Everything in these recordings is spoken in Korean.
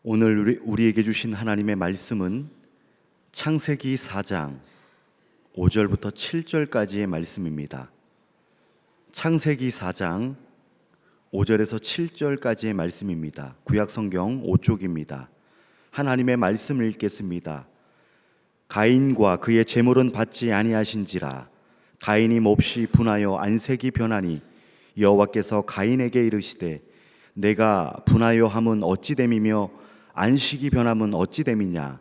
오늘 우리에게 주신 하나님의 말씀은 창세기 4장 5절부터 7절까지의 말씀입니다. 창세기 4장 5절에서 7절까지의 말씀입니다. 구약성경 5쪽입니다. 하나님의 말씀을 읽겠습니다. 가인과 그의 제물은 받지 아니하신지라. 가인이 몹시 분하여 안색이 변하니 여호와께서 가인에게 이르시되 내가 분하여 함은 어찌 됨이며 안식이 변함은 어찌 됨이냐.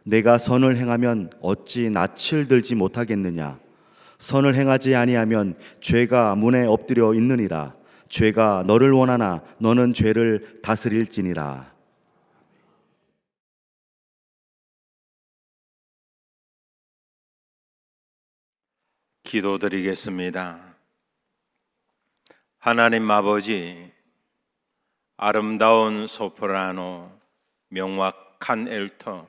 내가 선을 행하면 어찌 낯을 들지 못하겠느냐. 선을 행하지 아니하면 죄가 문에 엎드려 있느니라. 죄가 너를 원하나 너는 죄를 다스릴지니라. 기도드리겠습니다. 하나님 아버지, 아름다운 소프라노, 명확한 엘터,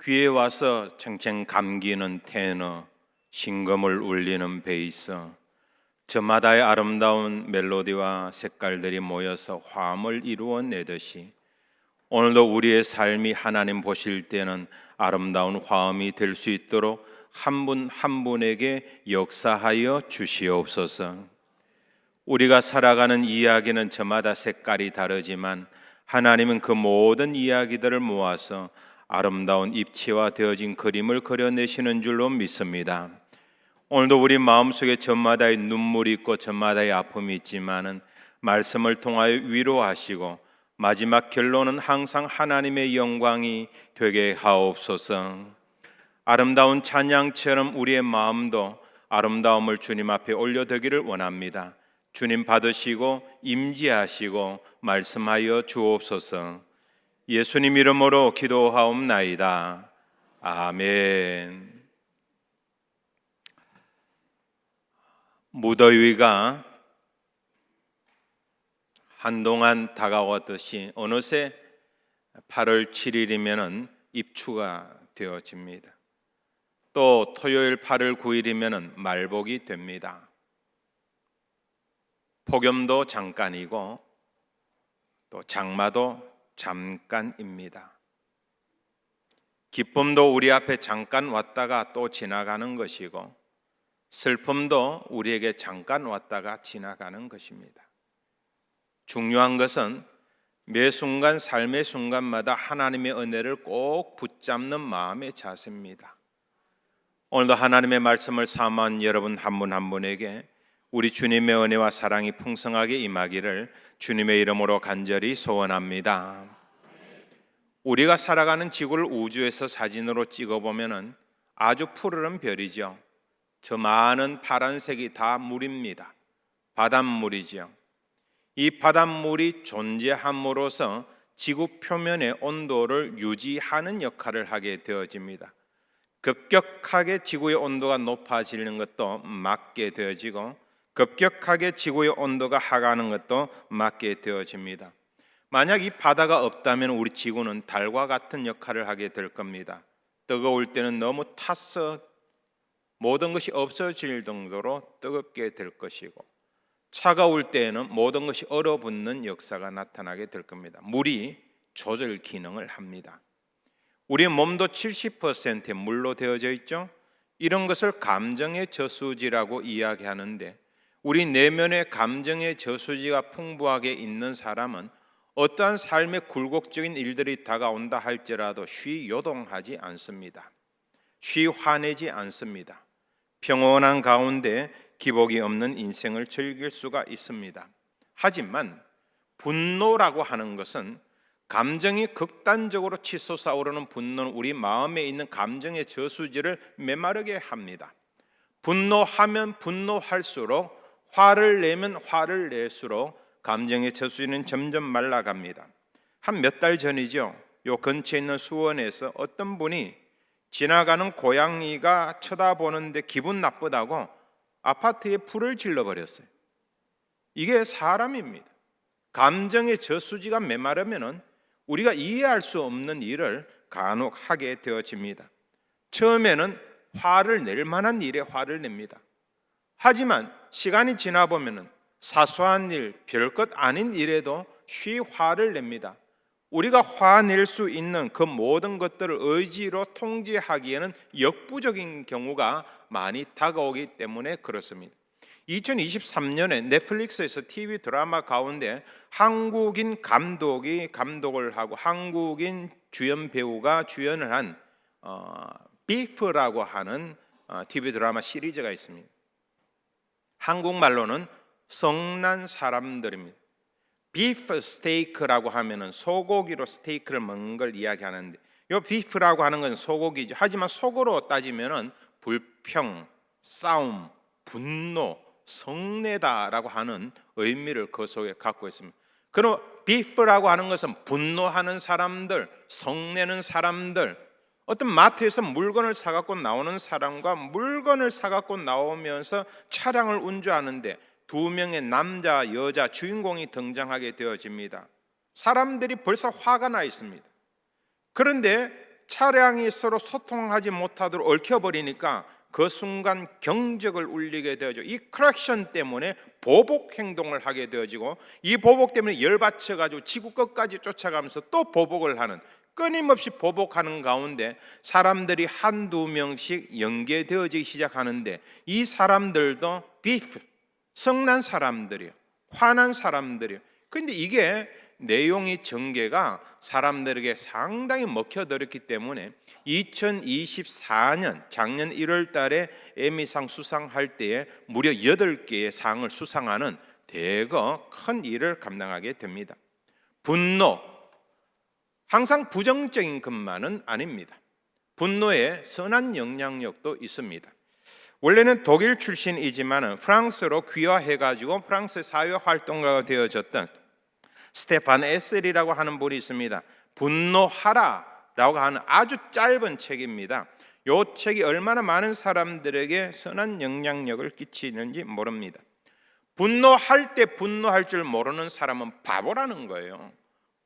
귀에 와서 챙챙 감기는 테너, 신금을 울리는 베이스, 저마다의 아름다운 멜로디와 색깔들이 모여서 화음을 이루어내듯이 오늘도 우리의 삶이 하나님 보실 때는 아름다운 화음이 될 수 있도록 한 분 한 분에게 역사하여 주시옵소서. 우리가 살아가는 이야기는 저마다 색깔이 다르지만 하나님은 그 모든 이야기들을 모아서 아름다운 입체화되어진 그림을 그려내시는 줄로 믿습니다. 오늘도 우리 마음속에 저마다의 눈물이 있고 저마다의 아픔이 있지만은 말씀을 통하여 위로하시고 마지막 결론은 항상 하나님의 영광이 되게 하옵소서. 아름다운 찬양처럼 우리의 마음도 아름다움을 주님 앞에 올려드리기를 원합니다. 주님 받으시고 임재하시고 말씀하여 주옵소서. 예수님 이름으로 기도하옵나이다. 아멘. 무더위가 한동안 다가왔듯이 어느새 8월 7일이면 입추가 되어집니다. 또 토요일 8월 9일이면 말복이 됩니다. 폭염도 잠깐이고 또 장마도 잠깐입니다. 기쁨도 우리 앞에 잠깐 왔다가 또 지나가는 것이고 슬픔도 우리에게 잠깐 왔다가 지나가는 것입니다. 중요한 것은 매 순간 삶의 순간마다 하나님의 은혜를 꼭 붙잡는 마음의 자세입니다. 오늘도 하나님의 말씀을 사모한 여러분 한 분 한 분에게 우리 주님의 은혜와 사랑이 풍성하게 임하기를 주님의 이름으로 간절히 소원합니다. 우리가 살아가는 지구를 우주에서 사진으로 찍어보면 아주 푸르른 별이죠. 저 많은 파란색이 다 물입니다. 바닷물이죠. 이 바닷물이 존재함으로써 지구 표면의 온도를 유지하는 역할을 하게 되어집니다. 급격하게 지구의 온도가 높아지는 것도 막게 되어지고 급격하게 지구의 온도가 하가는 것도 막게 되어집니다. 만약 이 바다가 없다면 우리 지구는 달과 같은 역할을 하게 될 겁니다. 뜨거울 때는 너무 타서 모든 것이 없어질 정도로 뜨겁게 될 것이고 차가울 때에는 모든 것이 얼어붙는 역사가 나타나게 될 겁니다. 물이 조절 기능을 합니다. 우리 몸도 70% 물로 되어져 있죠. 이런 것을 감정의 저수지라고 이야기하는데 우리 내면의 감정의 저수지가 풍부하게 있는 사람은 어떠한 삶의 굴곡적인 일들이 다가온다 할지라도 쉬 요동하지 않습니다. 쉬 화내지 않습니다. 평온한 가운데 기복이 없는 인생을 즐길 수가 있습니다. 하지만 분노라고 하는 것은 감정이 극단적으로 치솟아 오르는 분노는 우리 마음에 있는 감정의 저수지를 메마르게 합니다. 분노하면 분노할수록 화를 내면 화를 낼수록 감정의 저수지는 점점 말라갑니다. 한 몇 달 전이죠. 요 근처에 있는 수원에서 어떤 분이 지나가는 고양이가 쳐다보는데 기분 나쁘다고 아파트에 불을 질러버렸어요. 이게 사람입니다. 감정의 저수지가 메마르면 우리가 이해할 수 없는 일을 간혹 하게 되어집니다. 처음에는 화를 낼 만한 일에 화를 냅니다. 하지만 시간이 지나보면 사소한 일, 별것 아닌 일에도 쉬 화를 냅니다. 우리가 화낼 수 있는 그 모든 것들을 의지로 통제하기에는 역부족인 경우가 많이 다가오기 때문에 그렇습니다. 2023년에 넷플릭스에서 TV 드라마 가운데 한국인 감독이 감독을 하고 한국인 주연 배우가 주연을 한 비프라고 하는 TV 드라마 시리즈가 있습니다. 한국말로는 성난 사람들입니다. 비프 스테이크라고 하면은 소고기로 스테이크를 먹는 걸 이야기하는데, 이 비프라고 하는 건 소고기죠. 하지만 속으로 따지면은 불평, 싸움, 분노, 성내다라고 하는 의미를 그 속에 갖고 있습니다. 그럼 비프라고 하는 것은 분노하는 사람들, 성내는 사람들, 어떤 마트에서 물건을 사갖고 나오는 사람과 물건을 사갖고 나오면서 차량을 운전하는데 두 명의 남자, 여자 주인공이 등장하게 되어집니다. 사람들이 벌써 화가 나 있습니다. 그런데 차량이 서로 소통하지 못하도록 얽혀버리니까 그 순간 경적을 울리게 되어져. 이 크랙션 때문에 보복 행동을 하게 되어지고, 이 보복 때문에 열받쳐가지고 지구 끝까지 쫓아가면서 또 보복을 하는, 끊임없이 보복하는 가운데 사람들이 한두 명씩 연계되어지기 시작하는데, 이 사람들도 비프, 성난 사람들이요, 화난 사람들이요. 그런데 이게 내용이 전개가 사람들에게 상당히 먹혀들었기 때문에 2024년 작년 1월 달에 에미상 수상할 때에 무려 8개의 상을 수상하는 대거 큰 일을 감당하게 됩니다. 분노, 항상 부정적인 것만은 아닙니다. 분노에 선한 영향력도 있습니다. 원래는 독일 출신이지만 프랑스로 귀화해가지고 프랑스 사회활동가가 되어졌던 스테판 에셀이라고 하는 분이 있습니다. 분노하라라고 하는 아주 짧은 책입니다. 이 책이 얼마나 많은 사람들에게 선한 영향력을 끼치는지 모릅니다. 분노할 때 분노할 줄 모르는 사람은 바보라는 거예요.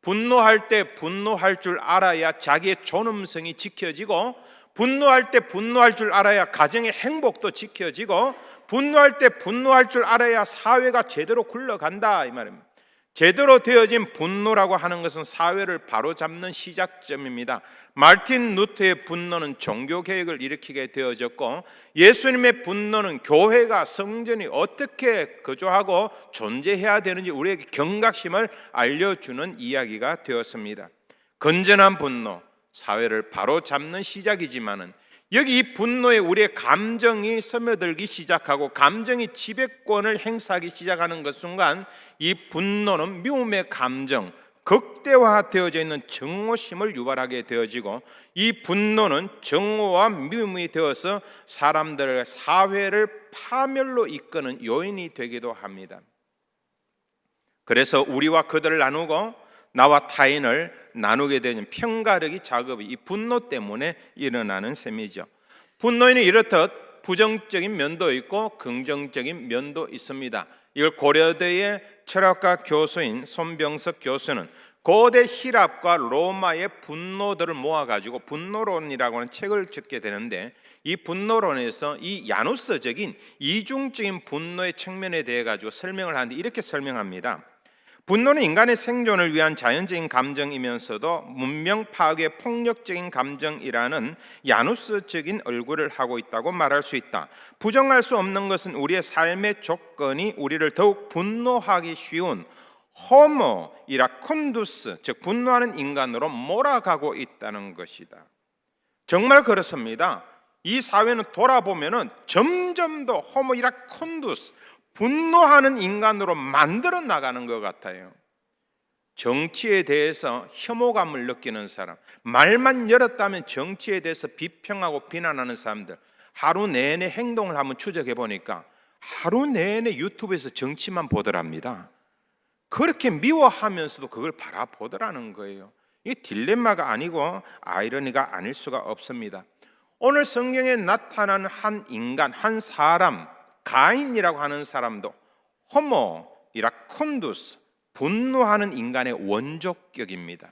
분노할 때 분노할 줄 알아야 자기의 존엄성이 지켜지고, 분노할 때 분노할 줄 알아야 가정의 행복도 지켜지고, 분노할 때 분노할 줄 알아야 사회가 제대로 굴러간다 이 말입니다. 제대로 되어진 분노라고 하는 것은 사회를 바로잡는 시작점입니다. 마르틴 루터의 분노는 종교개혁을 일으키게 되어졌고, 예수님의 분노는 교회가 성전이 어떻게 거주하고 존재해야 되는지 우리에게 경각심을 알려주는 이야기가 되었습니다. 건전한 분노, 사회를 바로잡는 시작이지만은 여기 이 분노에 우리의 감정이 스며들기 시작하고 감정이 지배권을 행사하기 시작하는 그 순간 이 분노는 미움의 감정, 극대화되어져 있는 증오심을 유발하게 되어지고, 이 분노는 증오와 미움이 되어서 사람들의 사회를 파멸로 이끄는 요인이 되기도 합니다. 그래서 우리와 그들을 나누고 나와 타인을 나누게 되는 평가르기 작업이 이 분노 때문에 일어나는 셈이죠. 분노에는 이렇듯 부정적인 면도 있고 긍정적인 면도 있습니다. 이걸 고려대의 철학과 교수인 손병석 교수는 고대 히랍과 로마의 분노들을 모아가지고 분노론이라고 하는 책을 적게 되는데, 이 분노론에서 이 야누스적인 이중적인 분노의 측면에 대해 가지고 설명을 하는데 이렇게 설명합니다. 분노는 인간의 생존을 위한 자연적인 감정이면서도 문명 파괴 폭력적인 감정이라는 야누스적인 얼굴을 하고 있다고 말할 수 있다. 부정할 수 없는 것은 우리의 삶의 조건이 우리를 더욱 분노하기 쉬운 호모 이라콘두스, 즉 분노하는 인간으로 몰아가고 있다는 것이다. 정말 그렇습니다. 이 사회는 돌아보면은 점점 더 호모 이라콘두스, 분노하는 인간으로 만들어 나가는 것 같아요. 정치에 대해서 혐오감을 느끼는 사람, 말만 열었다면 정치에 대해서 비평하고 비난하는 사람들, 하루 내내 행동을 한번 추적해 보니까 하루 내내 유튜브에서 정치만 보더랍니다. 그렇게 미워하면서도 그걸 바라보더라는 거예요. 이게 딜레마가 아니고 아이러니가 아닐 수가 없습니다. 오늘 성경에 나타나는 한 인간, 한 사람, 가인이라고 하는 사람도 호모 이라콘두스, 분노하는 인간의 원조격입니다.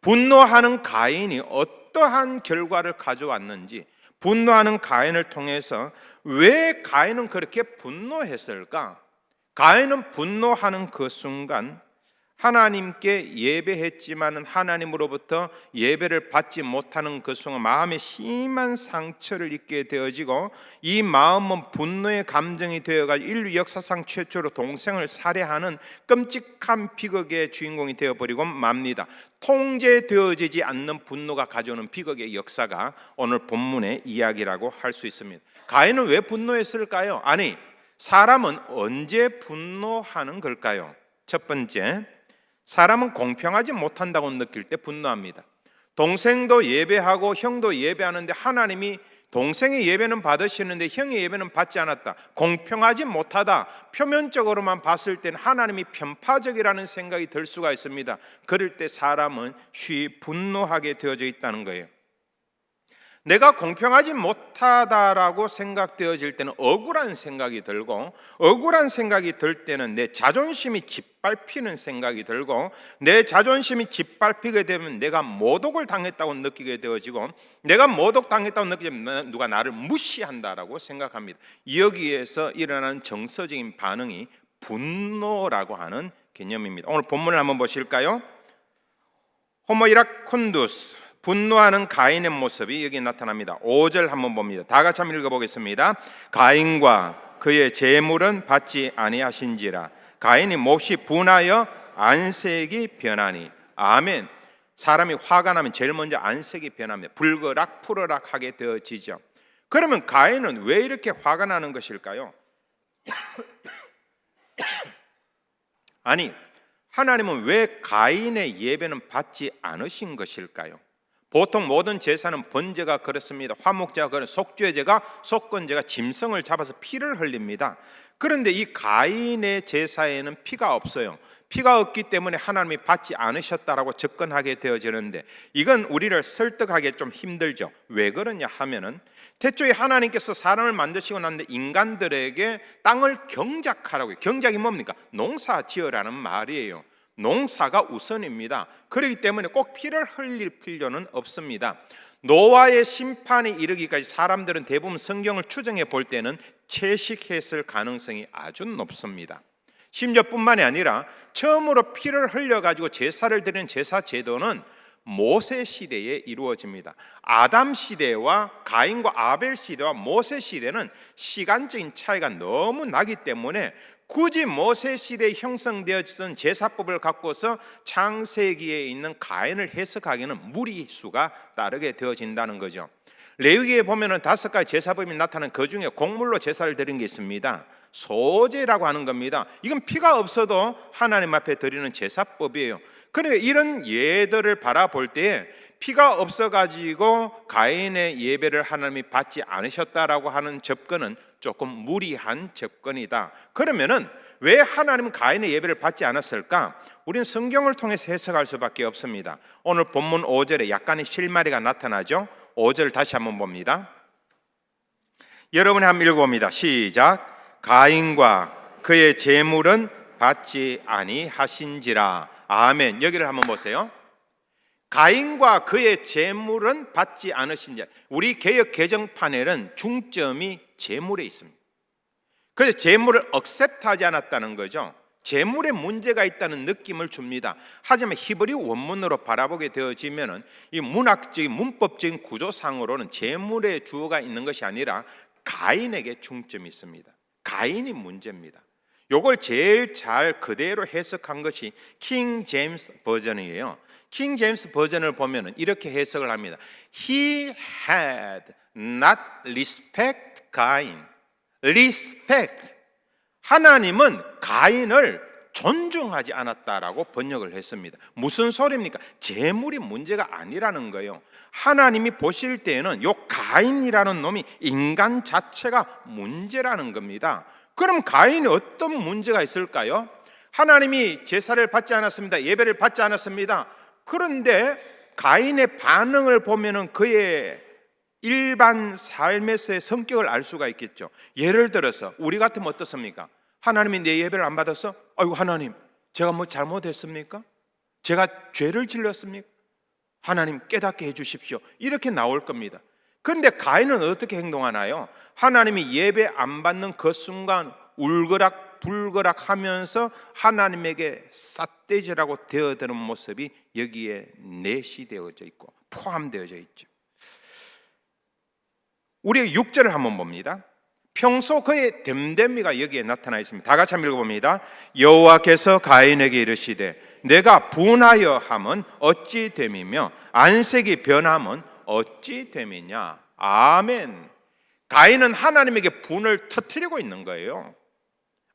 분노하는 가인이 어떠한 결과를 가져왔는지, 분노하는 가인을 통해서 왜 가인은 그렇게 분노했을까? 가인은 분노하는 그 순간 하나님께 예배했지만은 하나님으로부터 예배를 받지 못하는 그 순간 마음에 심한 상처를 입게 되어지고, 이 마음은 분노의 감정이 되어가지고 인류 역사상 최초로 동생을 살해하는 끔찍한 비극의 주인공이 되어버리고 맙니다. 통제되어지지 않는 분노가 가져오는 비극의 역사가 오늘 본문의 이야기라고 할 수 있습니다. 가인은 왜 분노했을까요? 아니, 사람은 언제 분노하는 걸까요? 첫 번째, 사람은 공평하지 못한다고 느낄 때 분노합니다. 동생도 예배하고 형도 예배하는데 하나님이 동생의 예배는 받으시는데 형의 예배는 받지 않았다, 공평하지 못하다, 표면적으로만 봤을 때는 하나님이 편파적이라는 생각이 들 수가 있습니다. 그럴 때 사람은 쉬이 분노하게 되어져 있다는 거예요. 내가 공평하지 못하다라고 생각되어질 때는 억울한 생각이 들고, 억울한 생각이 들 때는 내 자존심이 짓밟히는 생각이 들고, 내 자존심이 짓밟히게 되면 내가 모독을 당했다고 느끼게 되어지고, 내가 모독당했다고 느끼면 누가 나를 무시한다라고 생각합니다. 여기에서 일어나는 정서적인 반응이 분노라고 하는 개념입니다. 오늘 본문을 한번 보실까요? 호모 이라콘두스, 분노하는 가인의 모습이 여기 나타납니다. 5절 한번 봅니다. 다 같이 한번 읽어보겠습니다. 가인과 그의 재물은 받지 아니하신지라. 가인이 몹시 분하여 안색이 변하니. 아멘. 사람이 화가 나면 제일 먼저 안색이 변합니다. 불거락 푸르락하게 되어지죠. 그러면 가인은 왜 이렇게 화가 나는 것일까요? 아니, 하나님은 왜 가인의 예배는 받지 않으신 것일까요? 보통 모든 제사는 번제가 그렇습니다. 화목제가 그런 속죄제가, 속건제가 짐승을 잡아서 피를 흘립니다. 그런데 이 가인의 제사에는 피가 없어요. 피가 없기 때문에 하나님이 받지 않으셨다라고 접근하게 되어지는데, 이건 우리를 설득하기 좀 힘들죠. 왜 그러냐 하면은, 태초에 하나님께서 사람을 만드시고 났는데 인간들에게 땅을 경작하라고 해요. 경작이 뭡니까? 농사 지으라는 말이에요. 농사가 우선입니다. 그렇기 때문에 꼭 피를 흘릴 필요는 없습니다. 노아의 심판이 이르기까지 사람들은 대부분 성경을 추정해 볼 때는 채식했을 가능성이 아주 높습니다. 심지어 뿐만이 아니라 처음으로 피를 흘려가지고 제사를 드리는 제사 제도는 모세 시대에 이루어집니다. 아담 시대와 가인과 아벨 시대와 모세 시대는 시간적인 차이가 너무 나기 때문에 굳이 모세 시대에 형성되어진 제사법을 갖고서 창세기에 있는 가인을 해석하기에는 무리수가 따르게 되어진다는 거죠. 레위기에 보면은 5가지 제사법이 나타나는 그 중에 곡물로 제사를 드리는 게 있습니다. 소제라고 하는 겁니다. 이건 피가 없어도 하나님 앞에 드리는 제사법이에요. 그러니까 이런 예들을 바라볼 때 피가 없어가지고 가인의 예배를 하나님이 받지 않으셨다라고 하는 접근은 조금 무리한 접근이다. 그러면은 왜 하나님은 가인의 예배를 받지 않았을까? 우리는 성경을 통해서 해석할 수밖에 없습니다. 오늘 본문 5절에 약간의 실마리가 나타나죠. 5절 다시 한번 봅니다. 여러분이 한번 읽어봅니다. 시작. 가인과 그의 재물은 받지 아니하신지라. 아멘. 여기를 한번 보세요. 가인과 그의 재물은 받지 않으신지라. 우리 개역 개정판에는 중점이 재물에 있습니다. 그래서 재물을 억셉트하지 않았다는 거죠. 재물에 문제가 있다는 느낌을 줍니다. 하지만 히브리 원문으로 바라보게 되어지면은 이 문학적인 문법적인 구조상으로는 재물에 주어가 있는 것이 아니라 가인에게 중점이 있습니다. 가인이 문제입니다. 요걸 제일 잘 그대로 해석한 것이 킹 제임스 버전이에요. 킹 제임스 버전을 보면은 이렇게 해석을 합니다. He had not respect Cain. respect. 하나님은 가인을 존중하지 않았다라고 번역을 했습니다. 무슨 소리입니까? 재물이 문제가 아니라는 거예요. 하나님이 보실 때에는 요 가인이라는 놈이 인간 자체가 문제라는 겁니다. 그럼 가인이 어떤 문제가 있을까요? 하나님이 제사를 받지 않았습니다. 예배를 받지 않았습니다. 그런데 가인의 반응을 보면은 그의 일반 삶에서의 성격을 알 수가 있겠죠. 예를 들어서 우리 같으면 어떻습니까? 하나님이 내 예배를 안 받았어? 아이고 하나님, 제가 뭐 잘못했습니까? 제가 죄를 질렀습니까? 하나님 깨닫게 해주십시오. 이렇게 나올 겁니다. 그런데 가인은 어떻게 행동하나요? 하나님이 예배 안 받는 그 순간 울거락 오락불거락하면서 하나님에게 삿대질하고 되어드는 모습이 여기에 내시되어져 있고 포함되어져 있죠. 우리 6절을 한번 봅니다. 평소 그의 됨됨이가 여기에 나타나 있습니다. 다 같이 한번 읽어봅니다. 여호와께서 가인에게 이르시되 내가 분하여 함은 어찌 됨이며 안색이 변함은 어찌 됨이냐. 아멘. 가인은 하나님에게 분을 터뜨리고 있는 거예요.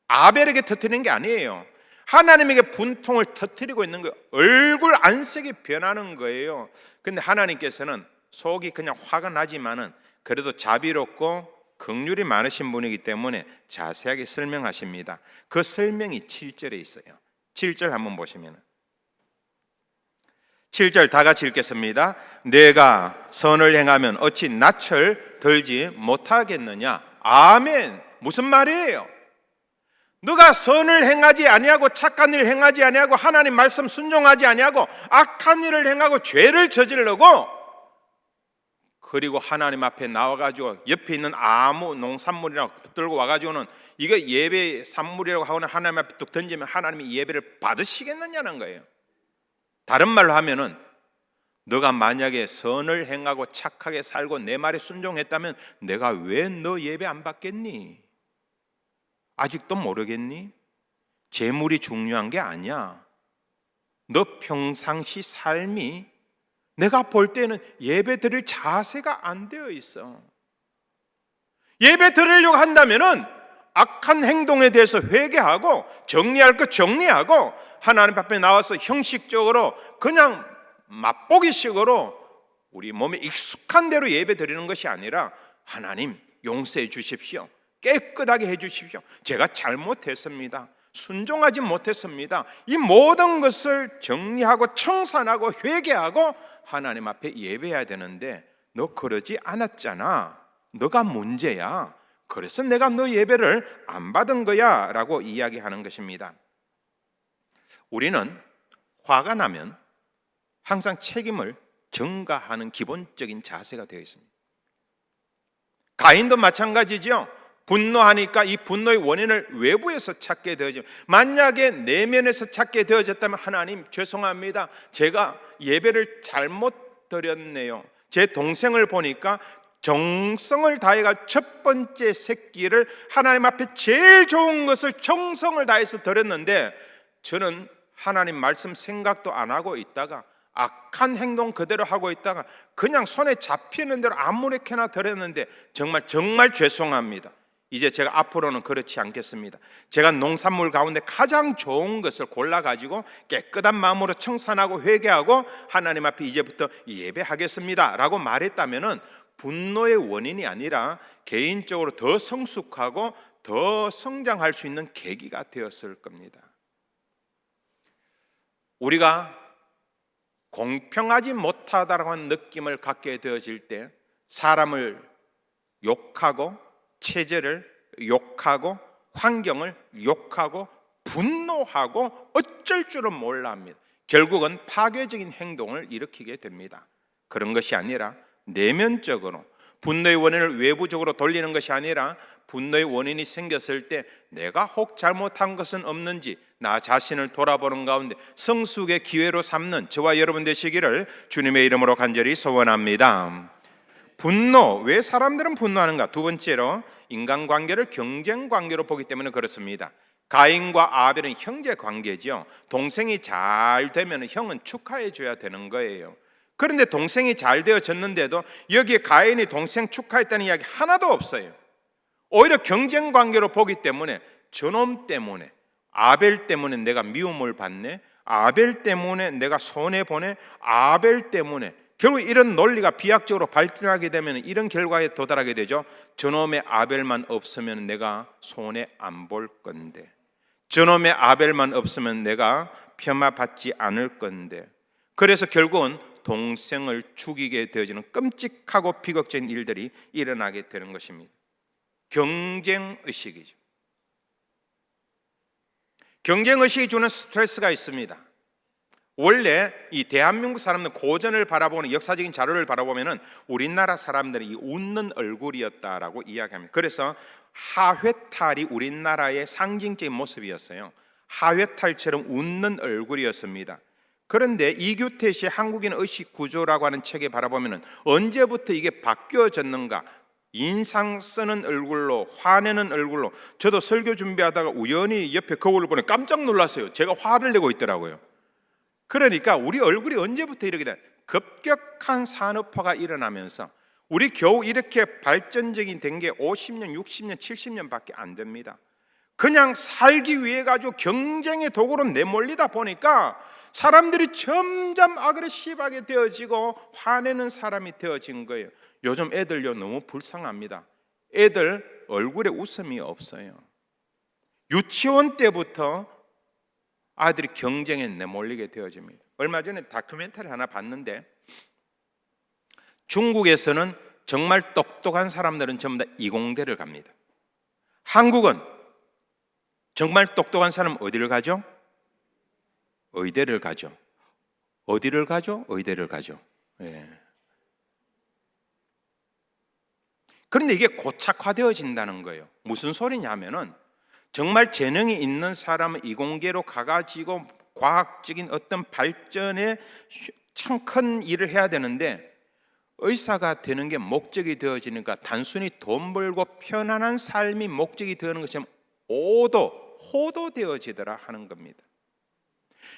아벨에게 터뜨리는 게 아니에요. 하나님에게 분통을 터뜨리고 있는 거예요. 얼굴 안색이 변하는 거예요. 근데 하나님께서는 속이 그냥 화가 나지만은 그래도 자비롭고 긍휼이 많으신 분이기 때문에 자세하게 설명하십니다. 그 설명이 7절에 있어요. 7절 한번 보시면 7절 다 같이 읽겠습니다. 내가 선을 행하면 어찌 낯을 들지 못하겠느냐. 아멘. 무슨 말이에요? 너가 선을 행하지 아니하고 착한 일을 행하지 아니하고 하나님 말씀 순종하지 아니하고 악한 일을 행하고 죄를 저지르고 그리고 하나님 앞에 나와가지고 옆에 있는 아무 농산물이나 들고 와가지고는 이거 예배 산물이라고 하고는 하나님 앞에 뚝 던지면 하나님이 예배를 받으시겠느냐는 거예요. 다른 말로 하면은 너가 만약에 선을 행하고 착하게 살고 내 말에 순종했다면 내가 왜 너 예배 안 받겠니? 아직도 모르겠니? 재물이 중요한 게 아니야. 너 평상시 삶이 내가 볼 때는 예배 드릴 자세가 안 되어 있어. 예배 드리려고 한다면은 악한 행동에 대해서 회개하고 정리할 것 정리하고 하나님 앞에 나와서 형식적으로 그냥 맛보기식으로 우리 몸에 익숙한 대로 예배 드리는 것이 아니라 하나님 용서해 주십시오. 깨끗하게 해 주십시오. 제가 잘못했습니다. 순종하지 못했습니다. 이 모든 것을 정리하고 청산하고 회개하고 하나님 앞에 예배해야 되는데 너 그러지 않았잖아. 너가 문제야. 그래서 내가 너 예배를 안 받은 거야 라고 이야기하는 것입니다. 우리는 화가 나면 항상 책임을 전가하는 기본적인 자세가 되어 있습니다. 가인도 마찬가지죠. 분노하니까 이 분노의 원인을 외부에서 찾게 되어지면 만약에 내면에서 찾게 되어졌다면 하나님 죄송합니다. 제가 예배를 잘못 드렸네요. 제 동생을 보니까 정성을 다해가 첫 번째 새끼를 하나님 앞에 제일 좋은 것을 정성을 다해서 드렸는데 저는 하나님 말씀 생각도 안 하고 있다가 악한 행동 그대로 하고 있다가 그냥 손에 잡히는 대로 아무렇게나 드렸는데 정말 죄송합니다. 이제 제가 앞으로는 그렇지 않겠습니다. 제가 농산물 가운데 가장 좋은 것을 골라가지고 깨끗한 마음으로 청산하고 회개하고 하나님 앞에 이제부터 예배하겠습니다 라고 말했다면 분노의 원인이 아니라 개인적으로 더 성숙하고 더 성장할 수 있는 계기가 되었을 겁니다. 우리가 공평하지 못하다라고 하는 느낌을 갖게 되어질 때 사람을 욕하고 체제를 욕하고 환경을 욕하고 분노하고 어쩔 줄은 몰라 합니다. 결국은 파괴적인 행동을 일으키게 됩니다. 그런 것이 아니라 내면적으로 분노의 원인을 외부적으로 돌리는 것이 아니라 분노의 원인이 생겼을 때 내가 혹 잘못한 것은 없는지 나 자신을 돌아보는 가운데 성숙의 기회로 삼는 저와 여러분 되시기를 주님의 이름으로 간절히 소원합니다. 분노, 왜 사람들은 분노하는가? 두 번째로 인간관계를 경쟁관계로 보기 때문에 그렇습니다. 가인과 아벨은 형제관계죠. 동생이 잘 되면 형은 축하해 줘야 되는 거예요. 그런데 동생이 잘 되어졌는데도 여기에 가인이 동생 축하했다는 이야기 하나도 없어요. 오히려 경쟁관계로 보기 때문에 저놈 때문에 아벨 때문에 내가 미움을 받네, 아벨 때문에 내가 손해보네, 아벨 때문에 결국 이런 논리가 비약적으로 발전하게 되면 이런 결과에 도달하게 되죠. 저놈의 아벨만 없으면 내가 손해 안 볼 건데, 저놈의 아벨만 없으면 내가 폄하받지 않을 건데, 그래서 결국은 동생을 죽이게 되어지는 끔찍하고 비극적인 일들이 일어나게 되는 것입니다. 경쟁의식이죠. 경쟁의식이 주는 스트레스가 있습니다. 원래 이 대한민국 사람들 고전을 바라보는 역사적인 자료를 바라보면은 우리나라 사람들이 이 웃는 얼굴이었다라고 이야기합니다. 그래서 하회탈이 우리나라의 상징적인 모습이었어요. 하회탈처럼 웃는 얼굴이었습니다. 그런데 이규태 씨 한국인 의식 구조라고 하는 책에 바라보면은 언제부터 이게 바뀌어졌는가? 인상 쓰는 얼굴로, 화내는 얼굴로. 저도 설교 준비하다가 우연히 옆에 거울을 보니 깜짝 놀랐어요. 제가 화를 내고 있더라고요. 그러니까 우리 얼굴이 언제부터 이렇게 돼? 급격한 산업화가 일어나면서 우리 겨우 이렇게 발전적인 된 게 50년, 60년, 70년밖에 안 됩니다. 그냥 살기 위해 가지고 경쟁의 도구로 내몰리다 보니까 사람들이 점점 아그레시브하게 되어지고 화내는 사람이 되어진 거예요. 요즘 애들요 너무 불쌍합니다. 애들 얼굴에 웃음이 없어요. 유치원 때부터 아들이 경쟁에 내몰리게 되어집니다. 얼마 전에 다큐멘터리 하나 봤는데 중국에서는 정말 똑똑한 사람들은 전부 다 이공대를 갑니다. 한국은 정말 똑똑한 사람 어디를 가죠? 의대를 가죠. 어디를 가죠? 의대를 가죠. 예. 그런데 이게 고착화되어진다는 거예요. 무슨 소리냐면은 정말 재능이 있는 사람은 이공계로 가가지고 과학적인 어떤 발전에 참 큰 일을 해야 되는데 의사가 되는 게 목적이 되어지니까 단순히 돈 벌고 편안한 삶이 목적이 되는 것처럼 호도되어지더라 하는 겁니다.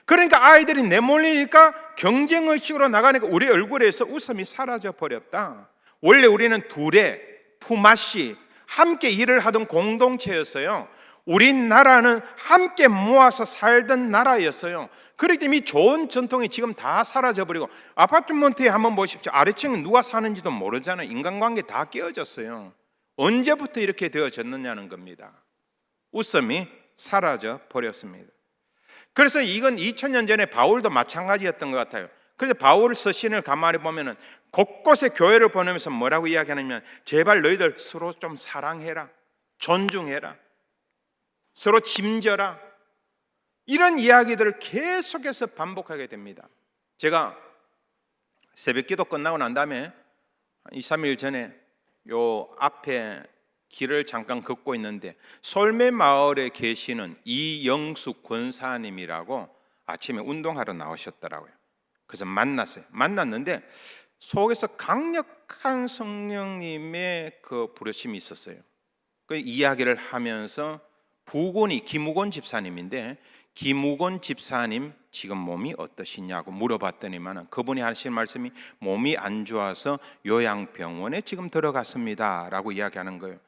그러니까 아이들이 내몰리니까 경쟁의식으로 나가니까 우리 얼굴에서 웃음이 사라져 버렸다. 원래 우리는 둘의 품앗이 함께 일을 하던 공동체였어요. 우리나라는 함께 모아서 살던 나라였어요. 그렇기 때문에 이 좋은 전통이 지금 다 사라져버리고 아파트먼트에 한번 보십시오. 아래층은 누가 사는지도 모르잖아요. 인간관계 다 깨어졌어요. 언제부터 이렇게 되어졌느냐는 겁니다. 웃음이 사라져 버렸습니다. 그래서 이건 2000년 전에 바울도 마찬가지였던 것 같아요. 그래서 바울 서신을 가만히 보면은 곳곳에 교회를 보내면서 뭐라고 이야기하냐면 제발 너희들 서로 좀 사랑해라, 존중해라, 서로 짐져라, 이런 이야기들을 계속해서 반복하게 됩니다. 제가 새벽기도 끝나고 난 다음에 2, 3일 전에 요 앞에 길을 잠깐 걷고 있는데 솔매 마을에 계시는 이영숙 권사님이라고 아침에 운동하러 나오셨더라고요. 그래서 만났는데 속에서 강력한 성령님의 그 부르심이 있었어요. 그 이야기를 하면서 부곤이 김우곤 집사님인데 김우곤 집사님 지금 몸이 어떠시냐고 물어봤더니만 그분이 하시는 말씀이 몸이 안 좋아서 요양병원에 지금 들어갔습니다 라고 이야기하는 거예요.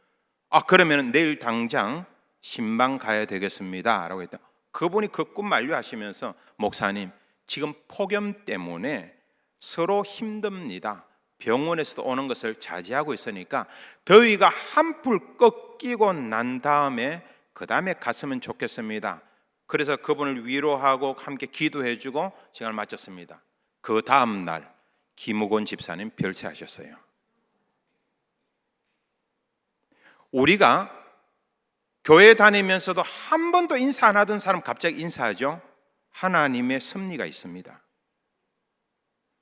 아, 그러면 내일 당장 신방 가야 되겠습니다 라고 했다. 그분이 그 꿈 만류하시면서 목사님 지금 폭염 때문에 서로 힘듭니다. 병원에서도 오는 것을 자제하고 있으니까 더위가 한풀 꺾이고 난 다음에 그 다음에 갔으면 좋겠습니다. 그래서 그분을 위로하고 함께 기도해주고 시간을 마쳤습니다. 그 다음 날 김우곤 집사님 별세하셨어요. 우리가 교회 다니면서도 한 번도 인사 안 하던 사람 갑자기 인사하죠. 하나님의 섭리가 있습니다.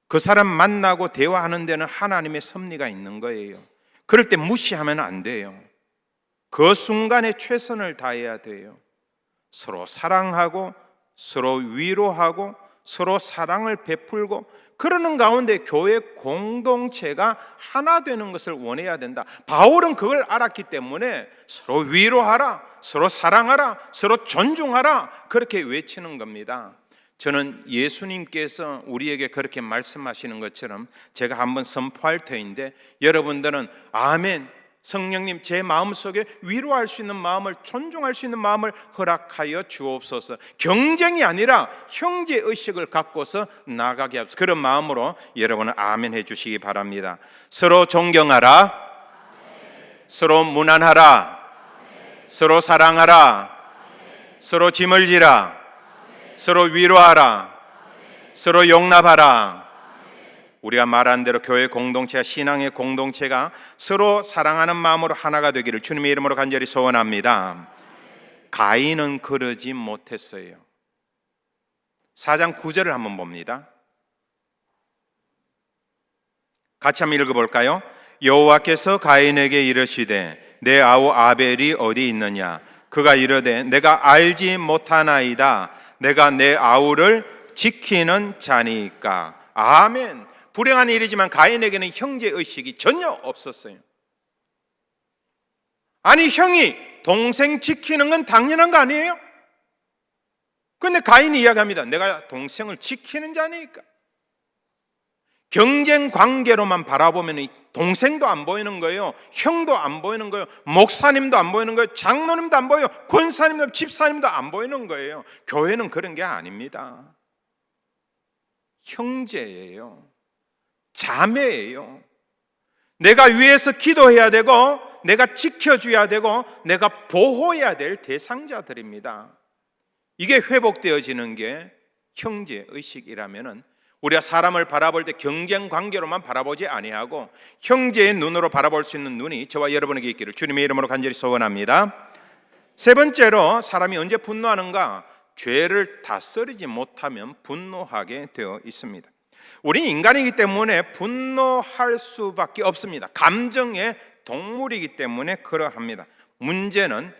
그 사람 만나고 대화하는 데는 하나님의 섭리가 있는 거예요. 그럴 때 무시하면 안 돼요. 그 순간에 최선을 다해야 돼요. 서로 사랑하고 서로 위로하고 서로 사랑을 베풀고 그러는 가운데 교회 공동체가 하나 되는 것을 원해야 된다. 바울은 그걸 알았기 때문에 서로 위로하라, 서로 사랑하라, 서로 존중하라 그렇게 외치는 겁니다. 저는 예수님께서 우리에게 그렇게 말씀하시는 것처럼 제가 한번 선포할 터인데 여러분들은 아멘, 성령님 제 마음속에 위로할 수 있는 마음을, 존중할 수 있는 마음을 허락하여 주옵소서. 경쟁이 아니라 형제의식을 갖고서 나가게 하소서. 그런 마음으로 여러분은 아멘 해주시기 바랍니다. 서로 존경하라, 서로 무난하라, 서로 사랑하라, 서로 짐을 지라, 서로 위로하라, 서로 용납하라. 우리가 말한 대로 교회 공동체와 신앙의 공동체가 서로 사랑하는 마음으로 하나가 되기를 주님의 이름으로 간절히 소원합니다. 가인은 그러지 못했어요. 4장 9절을 한번 봅니다. 같이 한번 읽어볼까요? 여호와께서 가인에게 이르시되 내 아우 아벨이 어디 있느냐? 그가 이르되 내가 알지 못하나이다. 내가 내 아우를 지키는 자니까. 아멘. 불행한 일이지만 가인에게는 형제의식이 전혀 없었어요. 아니, 형이 동생 지키는 건 당연한 거 아니에요? 그런데 가인이 이야기합니다. 내가 동생을 지키는 자니까. 경쟁 관계로만 바라보면 동생도 안 보이는 거예요. 형도 안 보이는 거예요. 목사님도 안 보이는 거예요. 장로님도 안 보여요. 권사님도 집사님도 안 보이는 거예요. 교회는 그런 게 아닙니다. 형제예요. 자매예요. 내가 위에서 기도해야 되고, 내가 지켜줘야 되고, 내가 보호해야 될 대상자들입니다. 이게 회복되어지는 게 형제의식이라면은 우리가 사람을 바라볼 때 경쟁 관계로만 바라보지 아니하고 형제의 눈으로 바라볼 수 있는 눈이 저와 여러분에게 있기를 주님의 이름으로 간절히 소원합니다. 세 번째로, 사람이 언제 분노하는가? 죄를 다스리지 못하면 분노하게 되어 있습니다. 우리 인간이기 때문에 분노할 수밖에 없습니다. 감정의 동물이기 때문에 그러합니다. 문제는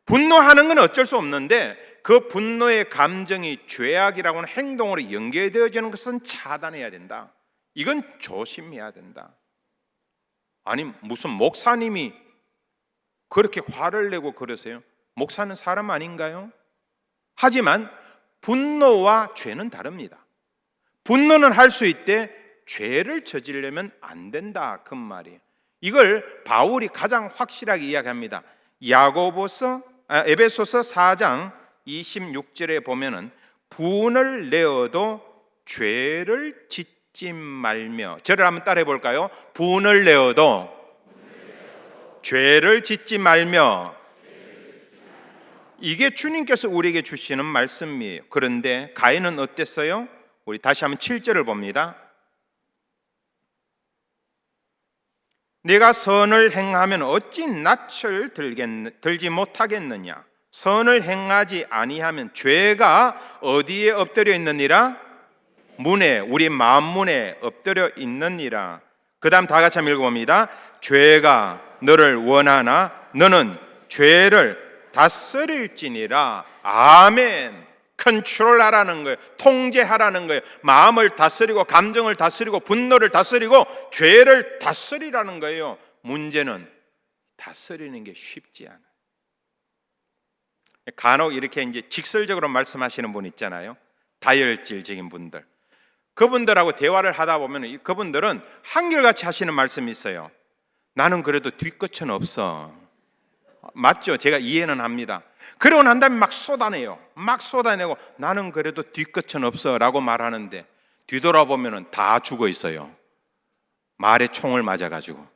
분노하는 건 어쩔 수 없는데 그 분노의 감정이 죄악이라고 하는 행동으로 연계되어지는 것은 차단해야 된다. 이건 조심해야 된다. 아니, 무슨 목사님이 그렇게 화를 내고 그러세요? 목사는 사람 아닌가요? 하지만 분노와 죄는 다릅니다. 분노는 할 수 있되 죄를 저지르려면 안 된다, 그 말이에요. 이걸 바울이 가장 확실하게 이야기합니다. 에베소서 4장 26절에 보면은 분을 내어도 죄를 짓지 말며, 저를 한번 따라해 볼까요? 분을 내어도 죄를 짓지 말며. 이게 주님께서 우리에게 주시는 말씀이에요. 그런데 가인은 어땠어요? 우리 다시 한번 7절을 봅니다. 내가 선을 행하면 어찌 낯을 들지 못하겠느냐? 선을 행하지 아니하면 죄가 어디에 엎드려 있느니라? 문에, 우리 마음 문에 엎드려 있느니라. 그 다음 다 같이 한번 읽어봅니다. 죄가 너를 원하나 너는 죄를 다스릴지니라. 아멘. 컨트롤하라는 거예요. 통제하라는 거예요. 마음을 다스리고, 감정을 다스리고, 분노를 다스리고, 죄를 다스리라는 거예요. 문제는 다스리는 게 쉽지 않아요. 간혹 이렇게 이제 직설적으로 말씀하시는 분 있잖아요. 다혈질적인 분들. 그분들하고 대화를 하다 보면 그분들은 한결같이 하시는 말씀이 있어요. 나는 그래도 뒤끝은 없어. 맞죠? 제가 이해는 합니다. 그러고 난 다음에 막 쏟아내요. 막 쏟아내고 나는 그래도 뒤끝은 없어 라고 말하는데 뒤돌아보면 다 죽어 있어요. 말에 총을 맞아가지고.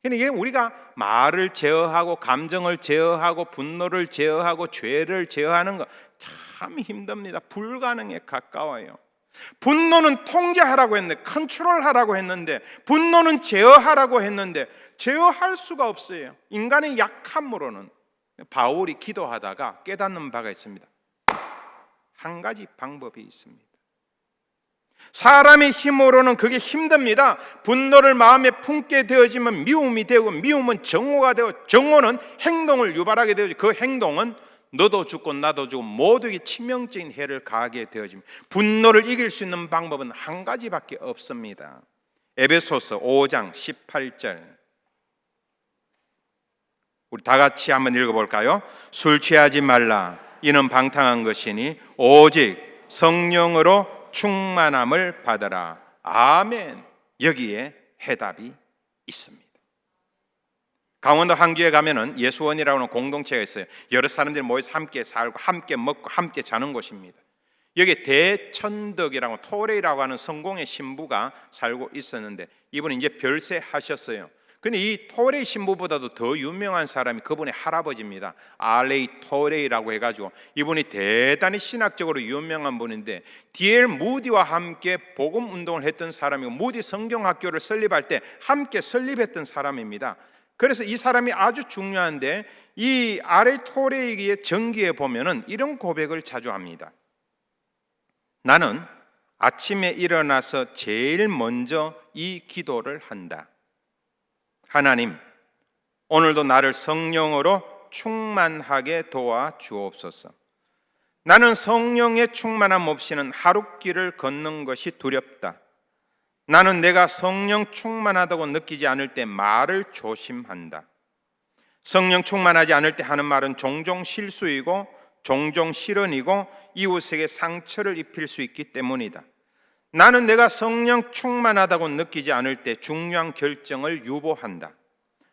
그러니까 우리가 말을 제어하고 감정을 제어하고 분노를 제어하고 죄를 제어하는 거 참 힘듭니다. 불가능에 가까워요. 분노는 통제하라고 했는데, 컨트롤하라고 했는데, 분노는 제어하라고 했는데 제어할 수가 없어요. 인간의 약함으로는. 바울이 기도하다가 깨닫는 바가 있습니다. 한 가지 방법이 있습니다. 사람의 힘으로는 그게 힘듭니다. 분노를 마음에 품게 되어지면 미움이 되고, 미움은 정오가 되고, 정오는 행동을 유발하게 되어지고, 그 행동은 너도 죽고 나도 죽고 모두에게 치명적인 해를 가하게 되어집니다. 분노를 이길 수 있는 방법은 한 가지밖에 없습니다. 에베소서 5장 18절 우리 다 같이 한번 읽어볼까요? 술 취하지 말라. 이는 방탕한 것이니 오직 성령으로 충만함을 받아라. 아멘. 여기에 해답이 있습니다. 강원도 항주에 가면은 예수원이라고 하는 공동체가 있어요. 여러 사람들이 모여서 함께 살고 함께 먹고 함께 자는 곳입니다. 여기 대천덕이라고 토레이라고 하는 성공의 신부가 살고 있었는데 이분은 이제 별세하셨어요. 근데 이 토레이 신부보다도 더 유명한 사람이 그분의 할아버지입니다. 알레이 토레이라고 해가지고 이분이 대단히 신학적으로 유명한 분인데 D.L. 무디와 함께 복음 운동을 했던 사람이고 무디 성경학교를 설립할 때 함께 설립했던 사람입니다. 그래서 이 사람이 아주 중요한데 이 알레이 토레이의 전기에 보면은 이런 고백을 자주 합니다. 나는 아침에 일어나서 제일 먼저 이 기도를 한다. 하나님, 오늘도 나를 성령으로 충만하게 도와 주옵소서. 나는 성령의 충만함 없이는 하루길을 걷는 것이 두렵다. 나는 내가 성령 충만하다고 느끼지 않을 때 말을 조심한다. 성령 충만하지 않을 때 하는 말은 종종 실수이고 종종 실언이고 이웃에게 상처를 입힐 수 있기 때문이다. 나는 내가 성령 충만하다고 느끼지 않을 때 중요한 결정을 유보한다.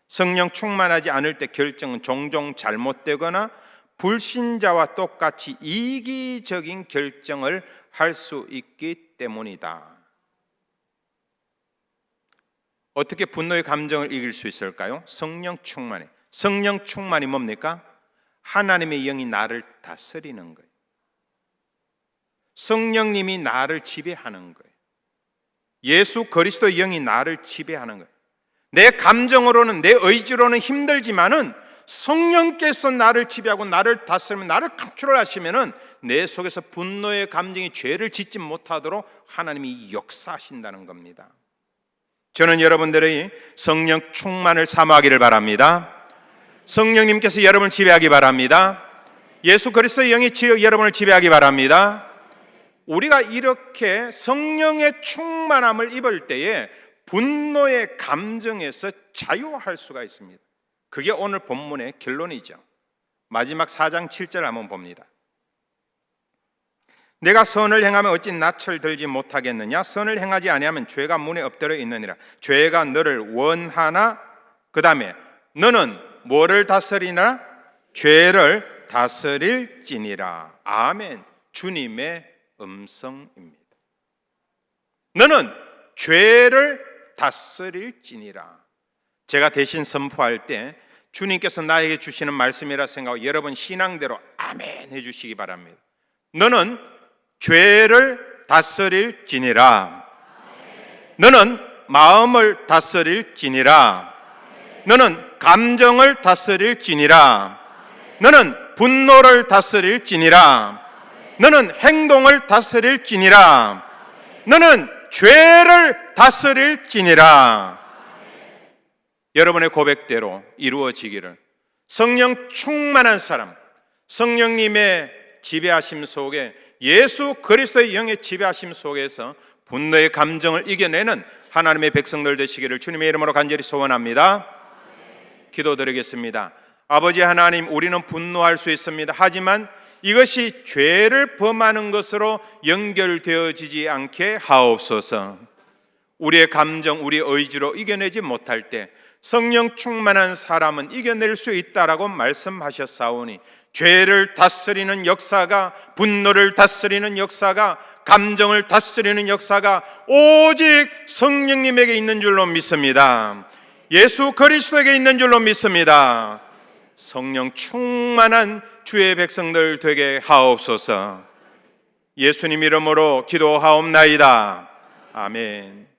성령 충만하지 않을 때 결정은 종종 잘못되거나 불신자와 똑같이 이기적인 결정을 할 수 있기 때문이다. 어떻게 분노의 감정을 이길 수 있을까요? 성령 충만해. 성령 충만이 뭡니까? 하나님의 영이 나를 다스리는 거예요. 성령님이 나를 지배하는 거예요. 예수 그리스도의 영이 나를 지배하는 거예요. 내 감정으로는, 내 의지로는 힘들지만은 성령께서 나를 지배하고 나를 다스리면, 나를 컨트롤하시면은 내 속에서 분노의 감정이 죄를 짓지 못하도록 하나님이 역사하신다는 겁니다. 저는 여러분들의 성령 충만을 사모하기를 바랍니다. 성령님께서 여러분을 지배하기 바랍니다. 예수 그리스도의 영이 여러분을 지배하기 바랍니다. 우리가 이렇게 성령의 충만함을 입을 때에 분노의 감정에서 자유할 수가 있습니다. 그게 오늘 본문의 결론이죠. 마지막 4장 7절 한번 봅니다. 내가 선을 행하면 어찌 낯을 들지 못하겠느냐? 선을 행하지 아니하면 죄가 문에 엎드려 있느니라. 죄가 너를 원하나? 그 다음에 너는 뭐를 다스리나? 죄를 다스릴지니라. 아멘. 주님의 음성입니다. 너는 죄를 다스릴지니라. 제가 대신 선포할 때 주님께서 나에게 주시는 말씀이라 생각하고 여러분 신앙대로 아멘 해주시기 바랍니다. 너는 죄를 다스릴지니라. 너는 마음을 다스릴지니라. 너는 감정을 다스릴지니라. 너는 분노를 다스릴지니라. 너는 행동을 다스릴지니라. 너는 죄를 다스릴지니라. 여러분의 고백대로 이루어지기를. 성령 충만한 사람, 성령님의 지배하심 속에, 예수 그리스도의 영의 지배하심 속에서 분노의 감정을 이겨내는 하나님의 백성들 되시기를 주님의 이름으로 간절히 소원합니다. 기도드리겠습니다. 아버지 하나님, 우리는 분노할 수 있습니다. 하지만 이것이 죄를 범하는 것으로 연결되어지지 않게 하옵소서. 우리의 감정, 우리의 의지로 이겨내지 못할 때 성령 충만한 사람은 이겨낼 수 있다라고 말씀하셨사오니 죄를 다스리는 역사가, 분노를 다스리는 역사가, 감정을 다스리는 역사가 오직 성령님에게 있는 줄로 믿습니다. 예수 그리스도에게 있는 줄로 믿습니다. 성령 충만한 주의 백성들 되게 하옵소서. 예수님 이름으로 기도하옵나이다. 아멘.